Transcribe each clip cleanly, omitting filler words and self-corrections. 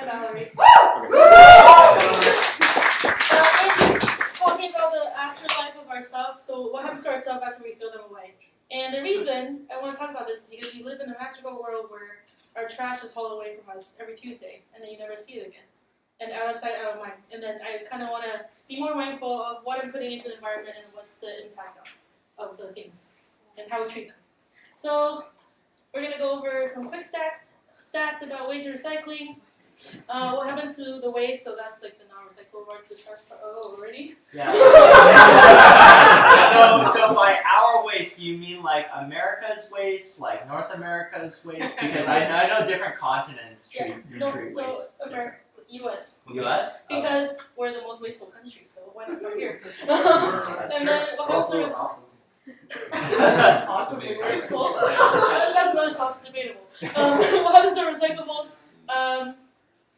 I'm Valerie. Talking about the afterlife of our stuff. So what happens to our stuff after we throw them away? And the reason I want to talk about this is because we live in a magical world where our trash is hauled away from us every Tuesday, and then you never see it again. And out of sight, out of mind. And then I kind of want to be more mindful of what I'm putting into the environment and what's the impact of the things and how we treat them. So we're going to go over some quick stats about waste and recycling. What happens to the waste? So that's like the non-recyclable parts, the trash part. Oh, already? Yeah. so by our waste, do you mean like America's waste, like North America's waste? Because I know different continents treat waste. So America, U.S. U.S. Because we're the most wasteful country, so why not start here? That's and true. then what happens to awesome. awesome and wasteful. That's not debatable. What happens to recyclables?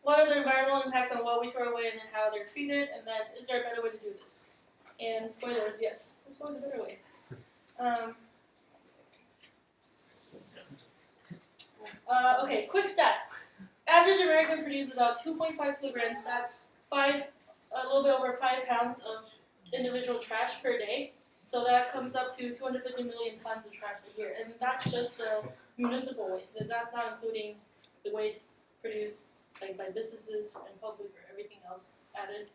What are the environmental impacts on what we throw away and then how they're treated? And then is there a better way to do this? And spoilers, yes, there's always a better way. Okay, quick stats. Average American produces about 2.5 kilograms. That's a little bit over 5 pounds of individual trash per day. So that comes up to 250 million tons of trash a year. And that's just the municipal waste. That's not including the waste produced by businesses and public or everything else added.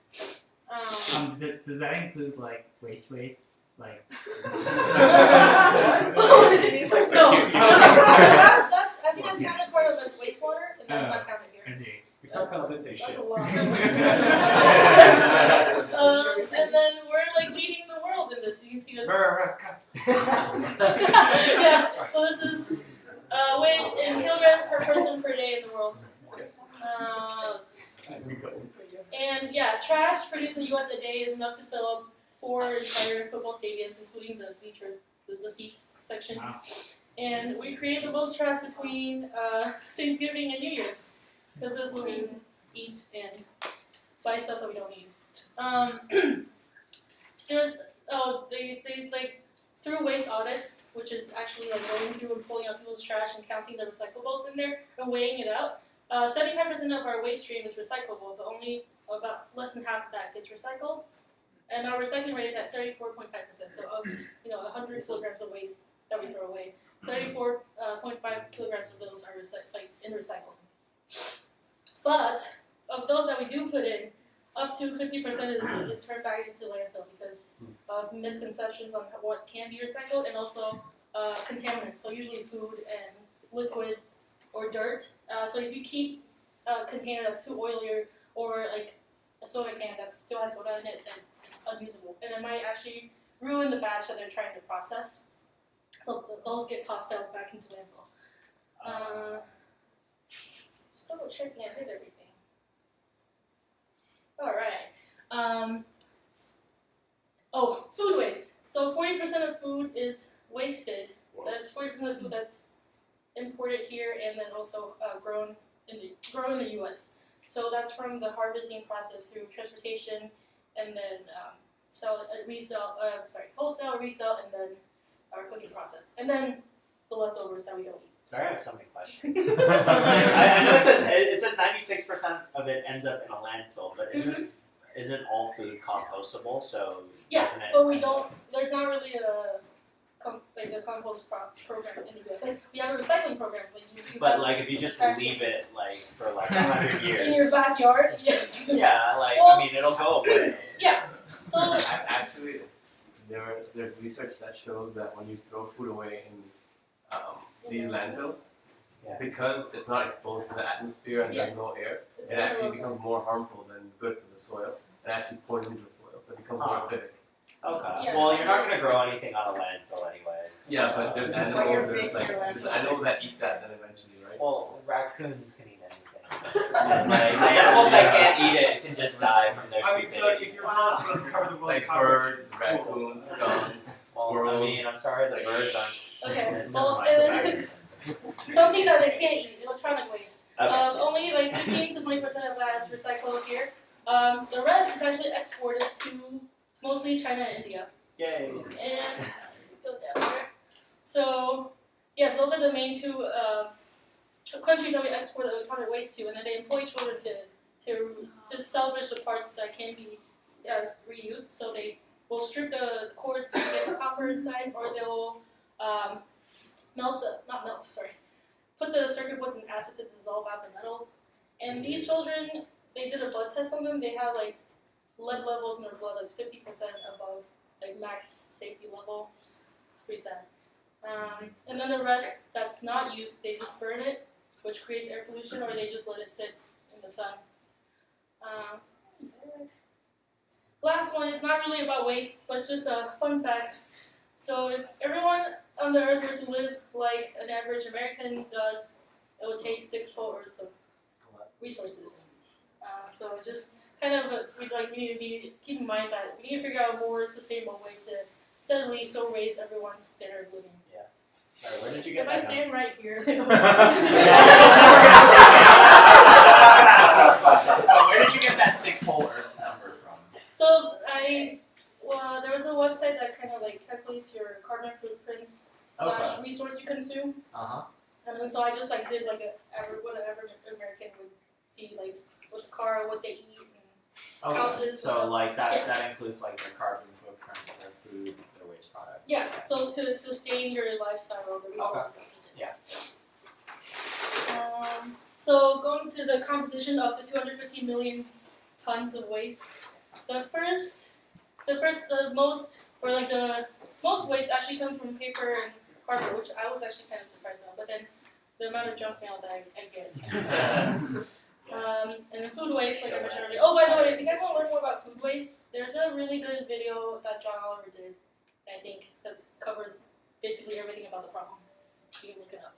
Does that include like waste? Like No. That's I think that's kind of part of the wastewater, and that's not counted here. I see. We somehow did say shit. And then we're like leading the world in this. You can see this. Yeah. So this is waste in kilograms per person per day in the world. Let's see. And yeah, trash produced in the U.S. a day is enough to fill up 4 entire football stadiums, including the bleachers, the seats section. Wow. And we create the most trash between Thanksgiving and New Year's, because that's when we eat and buy stuff that we don't need. They like through waste audits, which is actually like going through and pulling out people's trash and counting the recyclables in there and weighing it out. 75% of our waste stream is recyclable, but only about less than half of that gets recycled. And our recycling rate is at 34.5%. So of 100 kilograms of waste that we throw away, 34.5 kilograms of those are in recycling. But of those that we do put in, up to 50% is turned back into landfill because of misconceptions on what can be recycled and also contaminants. So usually food and liquids or dirt. So if you keep a container that's too oily or like a soda can that still has soda in it, then it's unusable. And it might actually ruin the batch that they're trying to process. So those get tossed out back into landfill. Just double checking I hit everything. Alright. Food waste. So 40% of food is wasted. That's 40% of food that's imported here and then also grown in the U.S. So that's from the harvesting process through transportation and then wholesale, resell, and then our cooking process. And then the leftovers that we don't eat. Sorry, I have so many questions. I know it says 96% of it ends up in a landfill, but isn't all food compostable? So yeah, isn't it? But we don't. There's not really a compost program in the U.S. Like we have a recycling program, but But like if you just leave it like for like 100 years in your backyard, yes. Yeah, it'll go away. Yeah. So actually, there's research that shows that when you throw food away in these landfills, because it's not exposed to the atmosphere and there's no air, it actually becomes more harmful than good for the soil. It actually poisons the soil, so it becomes more acidic. Okay. Yeah. Well, you're not going to grow anything on a landfill anyways. Yeah, but there's animals, there's animals that eat that then eventually, right? Well, raccoons can eat anything. And the animals that can't eat it can just die from their stupidity. So if you're honest, cover the world Like birds, raccoons, skunks, squirrels. I'm sorry, the birds aren't. okay. It's Well, never and mind. then something that they can't eat, electronic waste. Okay, yes. Only like 15 to 20% of that is recycled here. The rest is actually exported to mostly China and India. Yay. And go down there. So yes, those are the main two countries that we export electronic waste to, and then they employ children to salvage the parts that can be reused. So they will strip the cords to get the copper inside, or they will put the circuit boards in acid to dissolve out the metals. And these children, they did a blood test on them. They have like lead levels in their blood like 50% above like max safety level. It's pretty sad. And then the rest that's not used, they just burn it, which creates air pollution, or they just let it sit in the sun. Last one, it's not really about waste, but it's just a fun fact. So if everyone on the earth were to live like an average American does, it would take 6 whole earths of resources. So just kind of, we need to keep in mind that we need to figure out a more sustainable way to steadily still raise everyone's standard of living. Yeah. Sorry, where did you get If I that number? stand right here. So where did you get that 6 whole Earths number from? So there was a website that kind of like calculates your carbon footprints / resource you consume. And then so I just like did like what an average American would be like with the car, what they eat, and houses. So like that includes like their carbon footprint, their food, their waste products. Yeah. So to sustain your lifestyle, the resources that you need. Yeah. So going to the composition of the 250 million tons of waste, the most waste actually comes from paper and cardboard, which I was actually kind of surprised about. But then the amount of junk mail that I get. And then food waste, like I mentioned earlier. Oh, by the way, if you guys want to learn more about food waste, there's a really good video that John Oliver did. I think that covers basically everything about the problem. You can look it up.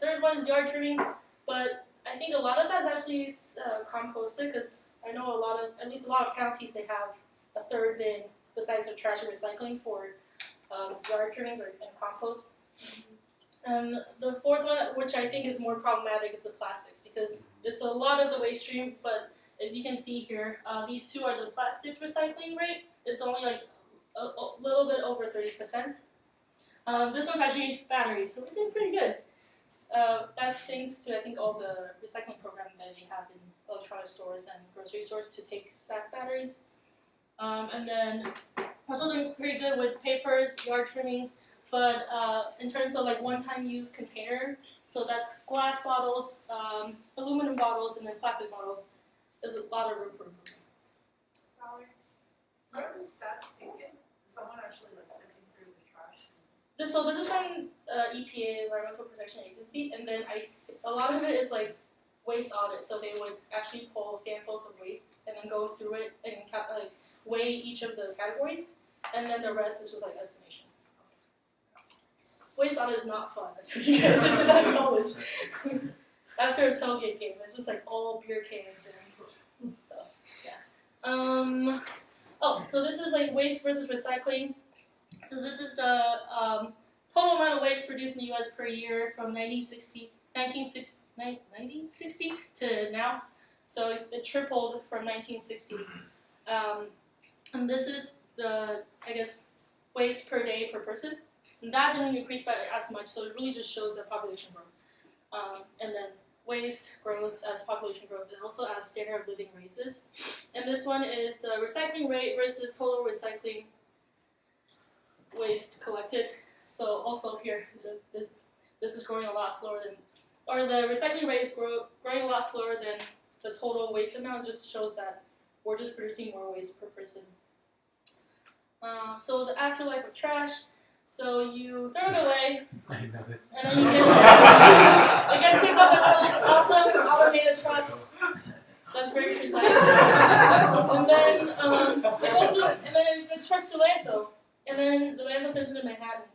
Third one is yard trimmings, but I think a lot of that's actually composted, because I know at least a lot of counties, they have a third bin besides the trash and recycling for yard trimmings and compost. The fourth one, which I think is more problematic, is the plastics, because it's a lot of the waste stream, but if you can see here, these two are the plastics recycling rate. It's only like a little bit over 30%. This one's actually batteries, so we're doing pretty good. That's thanks to, I think, all the recycling program that they have in electronic stores and grocery stores to take back batteries. And then we're also doing pretty good with papers, yard trimmings, but in terms of like one-time use container, so that's glass bottles, aluminum bottles, and then plastic bottles. There's a lot of room for improvement. Valerie, how are the stats taken? Is someone actually like sifting through the trash? This is from EPA, Environmental Protection Agency, and then a lot of it is like waste audit. So they would actually pull samples of waste and then go through it and weigh each of the categories, and then the rest is just like estimation. Waste audit is not fun. I tell you guys into that college. After a tailgate game, it's just like all beer cans and stuff. Yeah. So this is like waste versus recycling. So this is the total amount of waste produced in the U.S. per year from 1960 to now. So it tripled from 1960. And this is the, waste per day per person. And that didn't increase by as much, so it really just shows the population growth. And then waste grows as population growth, and also as standard of living raises. And this one is the recycling rate versus total recycling waste collected. So also here, this is growing a lot slower than, or the recycling rate is growing a lot slower than the total waste amount. Just shows that we're just producing more waste per person. So the afterlife of trash. So you throw it away, I know this. and then you guys pick up those awesome automated trucks. That's very precise. And then it gets trucks to landfill, and then the landfill turns into Manhattan.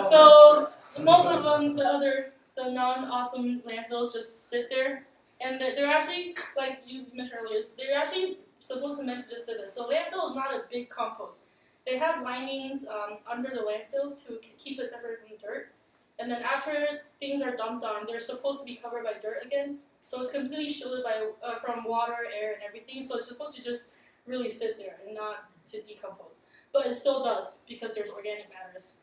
So most of them, the non-awesome landfills just sit there, and they're actually, like you mentioned earlier, they're actually supposed to just sit there. So landfill is not a big compost. They have linings under the landfills to keep it separate from dirt. And then after things are dumped on, they're supposed to be covered by dirt again. So it's completely shielded from water, air, and everything. So it's supposed to just really sit there and not to decompose. But it still does, because there's organic matters.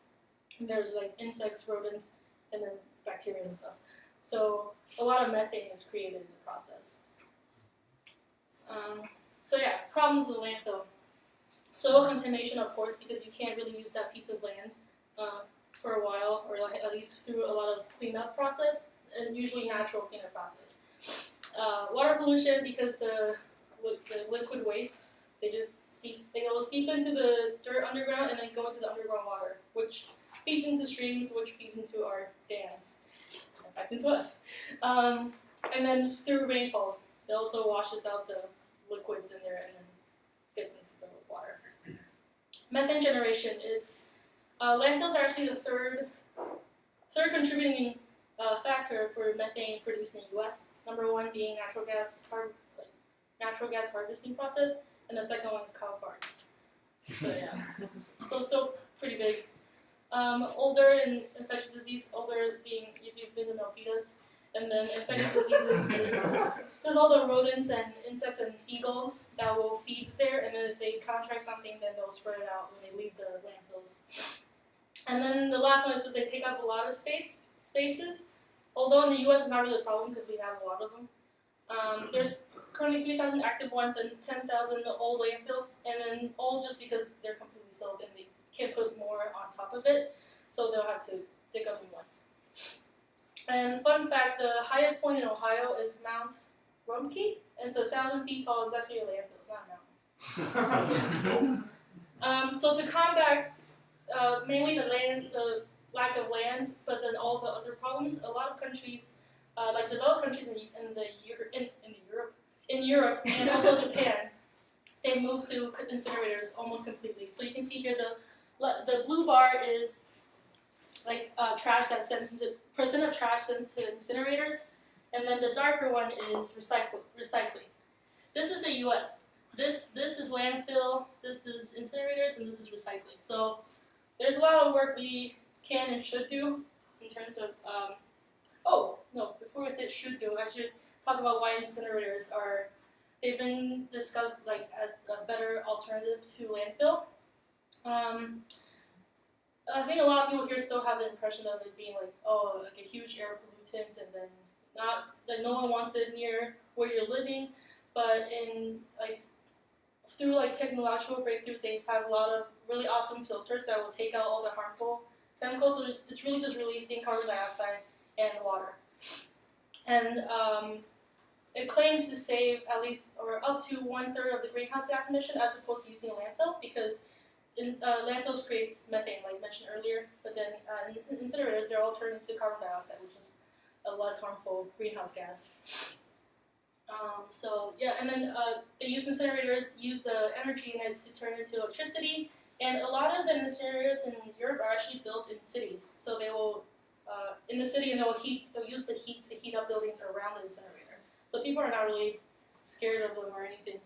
And there's like insects, rodents, and then bacteria and stuff. So a lot of methane is created in the process. So yeah, problems with landfill. Soil contamination, of course, because you can't really use that piece of land for a while, or like at least through a lot of cleanup process, and usually natural cleanup process. Water pollution, because the liquid waste, they will seep into the dirt underground and then go into the underground water, which feeds into streams, which feeds into our dams, and back into us. And then through rainfalls, it also washes out the liquids in there and then gets into the water. Methane generation, landfills are actually the third contributing factor for methane produced in the U.S. Number one being natural gas harvesting process, and the second one is cow farts. So yeah, so pretty big. Older and infectious disease, older being if you've been to Milpitas, and then infectious diseases is there's all the rodents and insects and seagulls that will feed there, and then if they contract something, then they'll spread it out when they leave the landfills. And then the last one is just they take up a lot of spaces. Although in the U.S. it's not really a problem because we have a lot of them. There's currently 3,000 active ones and 10,000 old landfills, and then old just because they're completely filled and they can't put more on top of it, so they'll have to dig up new ones. And fun fact, the highest point in Ohio is Mount Rumpke, and it's 1,000 feet tall. It's actually a landfill, it's not a mountain. So to combat mainly the lack of land, but then all the other problems, a lot of countries, like developed countries in Europe and also Japan, they moved to incinerators almost completely. So you can see here the blue bar is like trash that's sent into percent of trash sent to incinerators, and then the darker one is recycling. This is the U.S. This is landfill. This is incinerators, and this is recycling. So there's a lot of work we can and should do in terms of. Before I say should do, I should talk about why incinerators they've been discussed like as a better alternative to landfill. I think a lot of people here still have the impression of it being like a huge air pollutant, and then no one wants it near where you're living. But through technological breakthroughs, they have a lot of really awesome filters that will take out all the harmful chemicals. So it's really just releasing carbon dioxide and water. And it claims to save at least or up to 1/3 of the greenhouse gas emission as opposed to using a landfill, because landfills creates methane, like mentioned earlier. But then in incinerators, they're all turned into carbon dioxide, which is a less harmful greenhouse gas. And then they use the energy in it to turn into electricity. And a lot of the incinerators in Europe are actually built in cities. So they will in the city, and they'll use the heat to heat up buildings around the incinerator. So people are not really scared of them or anything.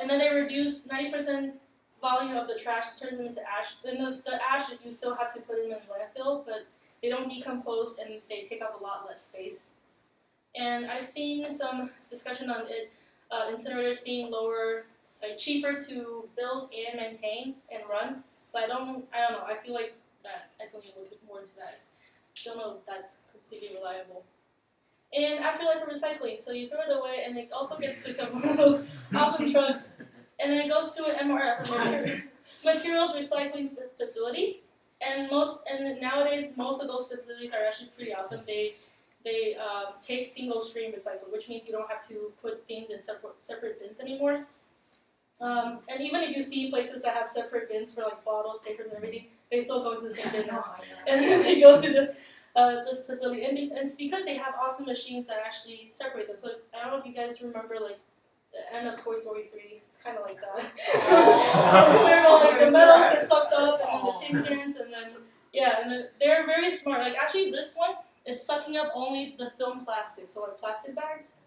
And then they reduce 90% volume of the trash, turns them into ash. Then the ash, you still have to put them in the landfill, but they don't decompose and they take up a lot less space. And I've seen some discussion on it, incinerators being cheaper to build and maintain and run. But I don't know. I feel like that I still need to look more into that. Don't know if that's completely reliable. And Afterlife of Recycling, so you throw it away, and it also gets picked up one of those awesome trucks, and then it goes to an MRF, materials recycling facility. And nowadays most of those facilities are actually pretty awesome. They take single stream recycling, which means you don't have to put things in separate bins anymore. And even if you see places that have separate bins for bottles, papers, and everything, they still go into the same bin now. And then they go to this facility, and it's because they have awesome machines that actually separate them. So I don't know if you guys remember the end of Toy Story 3. It's kind of like that. Where all the metals get sucked up, and then the tin cans, and then they're very smart. Actually, this one, it's sucking up only the film plastic, so plastic bags.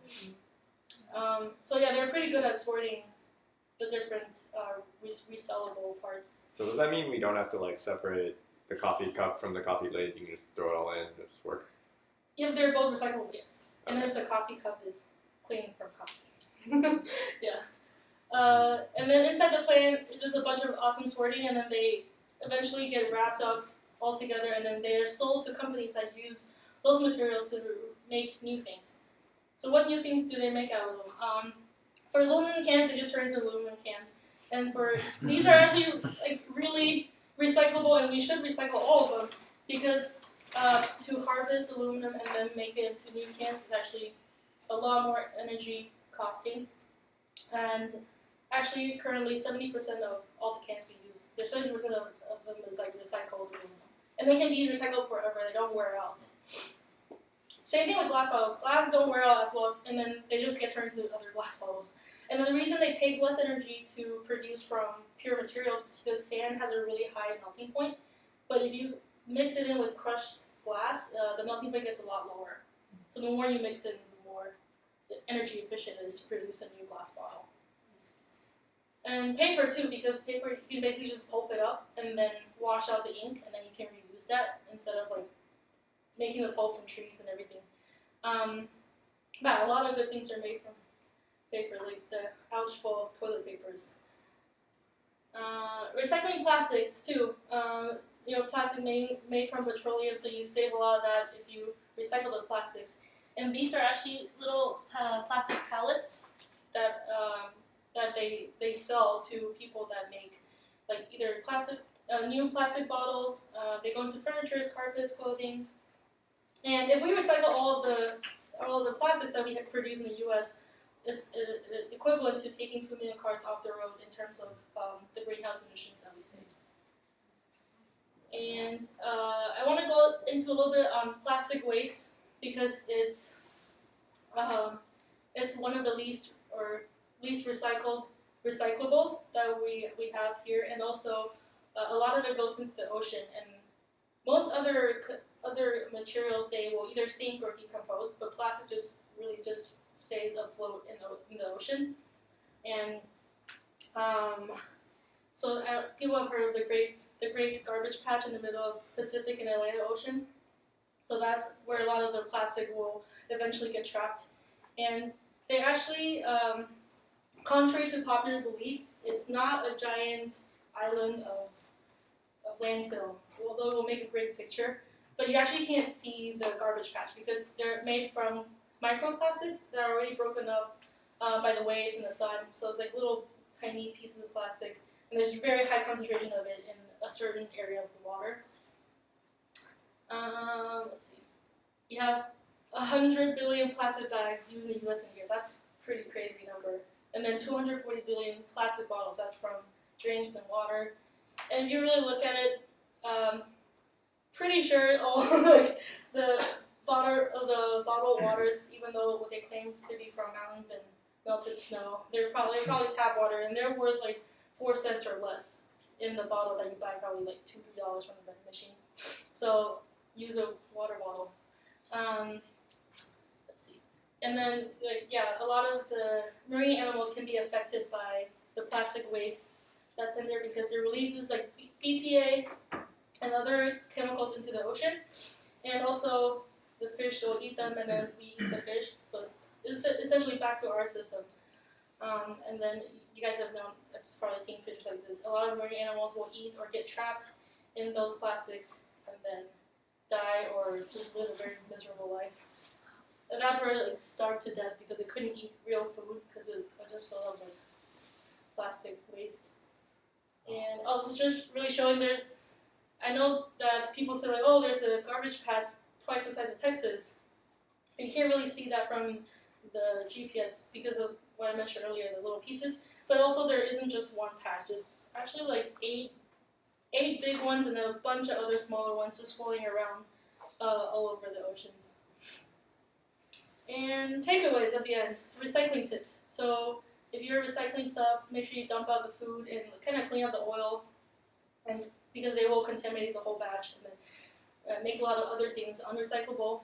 They're pretty good at sorting the different resellable parts. So does that mean we don't have to separate the coffee cup from the coffee lid? You can just throw it all in and it'll just work? If they're both recyclable, yes. And then if the coffee cup is clean from coffee. And then inside the plant, it's just a bunch of awesome sorting, and then they eventually get wrapped up all together, and then they are sold to companies that use those materials to make new things. So what new things do they make out of them? For aluminum cans, they just turn into aluminum cans. And for these are actually like really recyclable, and we should recycle all of them because to harvest aluminum and then make it into new cans is actually a lot more energy costing. And actually, currently 70% of all the cans we use, there's 70% of them is like recycled aluminum, and they can be recycled forever. They don't wear out. Same thing with glass bottles. Glass don't wear out as well, and then they just get turned into other glass bottles. And then the reason they take less energy to produce from pure materials is because sand has a really high melting point. But if you mix it in with crushed glass, the melting point gets a lot lower. So the more you mix it, the more energy efficient it is to produce a new glass bottle. And paper too, because paper you can basically just pulp it up and then wash out the ink, and then you can reuse that instead of like making the pulp from trees and everything. But a lot of good things are made from paper, like the ouch full toilet papers. Recycling plastics too. Plastic made from petroleum, so you save a lot of that if you recycle the plastics. And these are actually little plastic pellets that they sell to people that make like either new plastic bottles. They go into furniture, carpets, clothing. And if we recycle all of the plastics that we produce in the U.S., it's equivalent to taking 2 million cars off the road in terms of the greenhouse emissions that we save. And I want to go into a little bit on plastic waste because it's one of the least recyclables that we have here, and also a lot of it goes into the ocean. And most other materials they will either sink or decompose, but plastic just stays afloat in the ocean. And people have heard of the Great Garbage Patch in the middle of Pacific and Atlantic Ocean. So that's where a lot of the plastic will eventually get trapped. And they actually, contrary to popular belief, it's not a giant island of landfill, although it will make a great picture. But you actually can't see the garbage patch because they're made from microplastics that are already broken up by the waves and the sun. So it's like little tiny pieces of plastic, and there's a very high concentration of it in a certain area of the water. Let's see. You have 100 billion plastic bags used in the U.S. a year. That's a pretty crazy number. And then 240 billion plastic bottles. That's from drinks and water. And if you really look at it, pretty sure all like the bottled waters, even though what they claim to be from mountains and melted snow, they're probably tap water, and they're worth like 4 cents or less in the bottle that you buy, probably like $2-3 from the vending machine. So use a water bottle. Let's see. And then a lot of the marine animals can be affected by the plastic waste that's in there because it releases like BPA and other chemicals into the ocean, and also the fish will eat them, and then we eat the fish. So it's essentially back to our system. And then you guys have probably seen fish like this. A lot of marine animals will eat or get trapped in those plastics and then die or just live a very miserable life. And that bird starved to death because it couldn't eat real food because it was just full of like plastic waste. And also just really showing I know that people say like, oh, there's a garbage patch twice the size of Texas. But you can't really see that from the GPS because of what I mentioned earlier, the little pieces. But also there isn't just one patch. There's actually like eight big ones and a bunch of other smaller ones just floating around all over the oceans. And takeaways at the end. So recycling tips. So if you're recycling stuff, make sure you dump out the food and kind of clean out the oil, and because they will contaminate the whole batch and then make a lot of other things unrecyclable.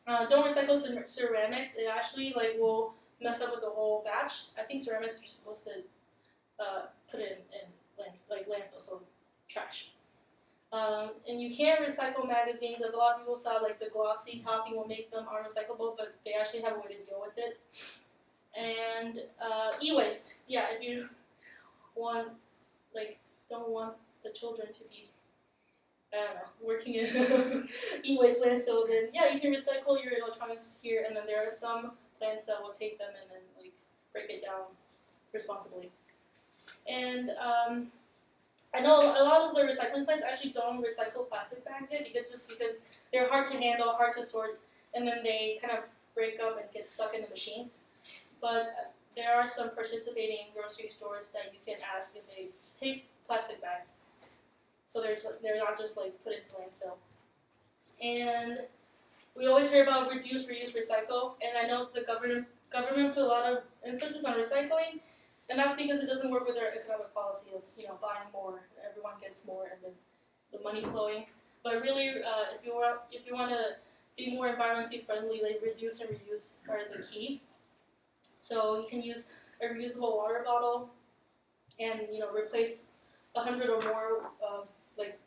Don't recycle ceramics. It actually will mess up with the whole batch. I think ceramics are supposed to put it in landfill, so trash. And you can recycle magazines. A lot of people thought the glossy topping will make them unrecyclable, but they actually have a way to deal with it. And e-waste. Yeah, if you don't want the children to be I don't know, working in e-waste landfill, then yeah, you can recycle your electronics here, and then there are some plants that will take them and then like break it down responsibly. And I know a lot of the recycling plants actually don't recycle plastic bags yet because they're hard to handle, hard to sort, and then they kind of break up and get stuck in the machines. But there are some participating grocery stores that you can ask if they take plastic bags, so they're not just like put into landfill. And we always hear about reduce, reuse, recycle, and I know the government put a lot of emphasis on recycling, and that's because it doesn't work with our economic policy of buying more, everyone gets more, and then the money flowing. But really, if you want to be more environmentally friendly, like reduce and reuse are the key. So you can use a reusable water bottle, and replace 100 or more like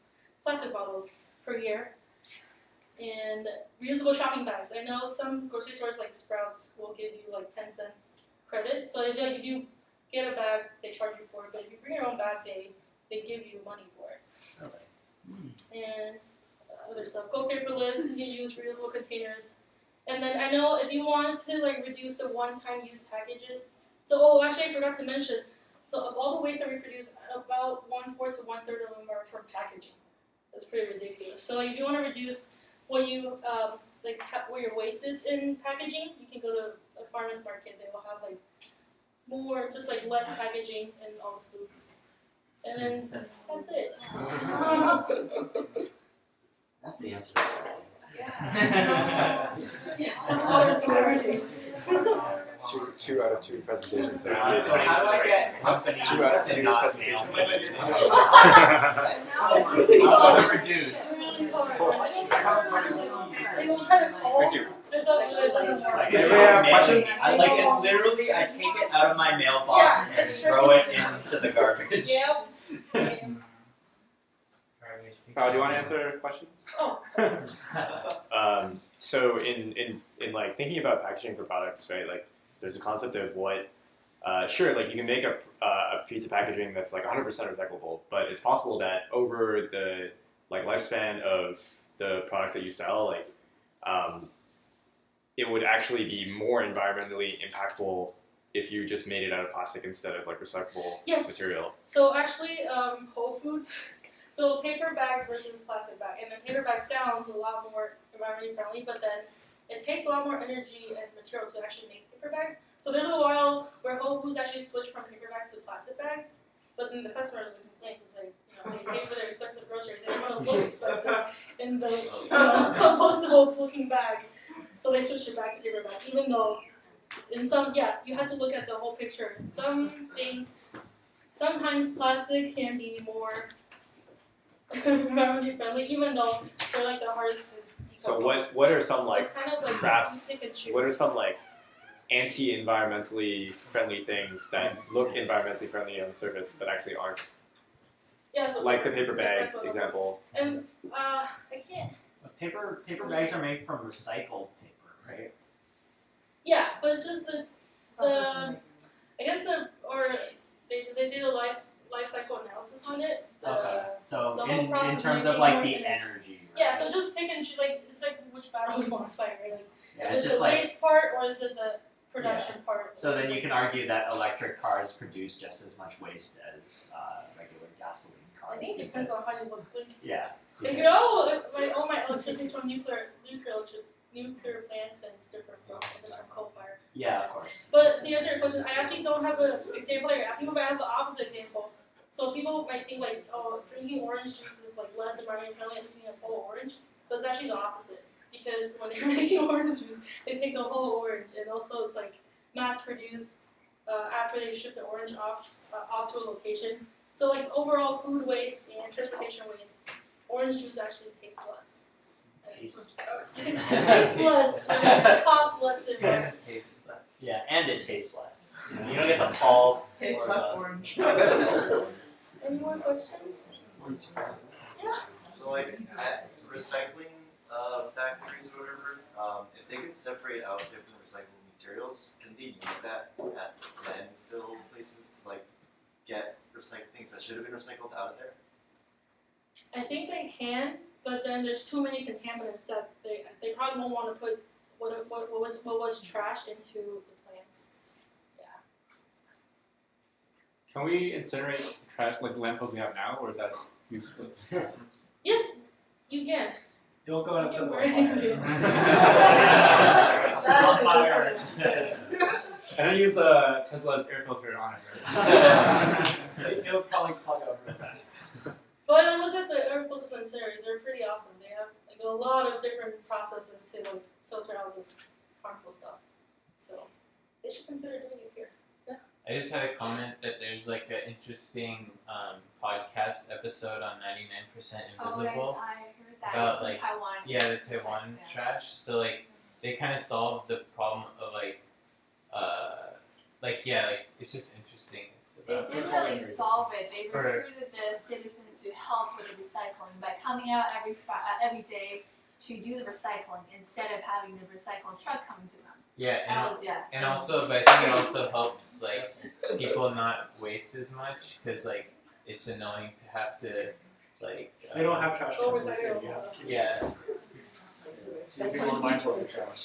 plastic bottles per year. And reusable shopping bags. I know some grocery stores like Sprouts will give you like 10 cents credit. So if you get a bag, they charge you for it. But if you bring your own bag, they give you money for it. Okay. And other stuff. Go paperless. You can use reusable containers. And then I know if you want to like reduce the one-time use packages. So actually I forgot to mention. So of all the waste that we produce, about 1/4 to 1/3 of them are from packaging. That's pretty ridiculous. So like, if you want to reduce what you where your waste is in packaging, you can go to a farmer's market. They will have like more, just like less packaging in all the foods. And then that's it. That's the answer to recycling. Yeah. Yes, that covers to everything. Two out of two presentations. So how do I get companies 2 out of to 2 not presentations. mail me? It's really How hard. to reduce? It's really hard. They will try to call. Thank you. It doesn't work. Anybody have questions? I literally I take it out of my mailbox Yeah, and it's throw it true. into the garbage. Yep. Do you want to answer questions? Oh, So in like thinking about packaging for products, right? Like there's a concept of what, sure, like you can make a piece of packaging that's like 100% recyclable, but it's possible that over the like lifespan of the products that you sell, like it would actually be more environmentally impactful if you just made it out of plastic instead of like recyclable yes. material. So actually, Whole Foods. So paper bag versus plastic bag, and then paper bag sounds a lot more environmentally friendly, but then it takes a lot more energy and material to actually make paper bags. So there's a while where Whole Foods actually switched from paper bags to plastic bags, but then the customers would complain because they pay for their expensive groceries. They don't want to look expensive in the compostable looking bag, so they switched it back to paper bags. Even though in some, you have to look at the whole picture. Some things, sometimes plastic can be more environmentally friendly, even though they're like the hardest to decompose. So what are some So like it's kind of like traps? you pick and choose. What are some like anti-environmentally friendly things that look environmentally friendly on the surface but actually aren't? Yeah, so Like the paper bag that's what I'm- example. And I can't. Paper bags are made from recycled paper, right? Yeah, but it's just I guess they did a life cycle analysis on it. Okay. So the whole in process terms of of like making the more energy. Right? Yeah, so just pick and choose. Like it's like which battle you want to fight, right? Like, Yeah, is it's it just the like waste part or is it the production part? so then you can argue that electric cars produce just as much waste as regular gasoline cars. I think it depends on how you look. Like, Yeah. all my electricity is from nuclear plant, then it's different from if it's from coal fire. Yeah, of course. But to answer your question, I actually don't have an example that you're asking for, but I have the opposite example. So people might think like, oh, drinking orange juice is like less environmentally friendly than drinking a whole orange, but it's actually the opposite. Because when they're making orange juice, they take a whole orange, and also it's like mass produced after they ship the orange off to a location. So like overall food waste and transportation waste, orange juice actually takes less. Tastes. Takes less, but it costs less than orange. Yeah, and it tastes less. You don't get the pulp. Tastes or less the- orange. Any more questions? Yeah. So like at recycling factories or whatever, if they could separate out different recyclable materials, can they use that at landfill places to like get things that should have been recycled out of there? I think they can, but then there's too many contaminants that they probably won't want to put what was trash into the plants. Yeah. Can we incinerate trash like the landfills we have now, or is that useless? Yes, you can. Don't go and set them on That fire. is a good point. And then use the Tesla's air filter on it. Right? It'll probably plug out real fast. But I looked at the air filters and incinerators. They're pretty awesome. They have like a lot of different processes to like filter out the harmful stuff. So they should consider doing it here. I just had a comment that there's like an interesting podcast episode on 99% Invisible. Oh, I heard that. About, It's from like, Taiwan. Yeah, the Taiwan trash. So like they kind of solved the problem of like it's just interesting. It's They about didn't really solve it. They Right. recruited the citizens to help with the recycling by coming out every day to do the recycling instead of having the recycling truck coming to them. yeah, That was and also, but I think it also helps like people not waste as much because like it's annoying to have to like. They don't have trash Oh, cans in the city. recycle. You have to keep Yeah. So people are mindful of their trash.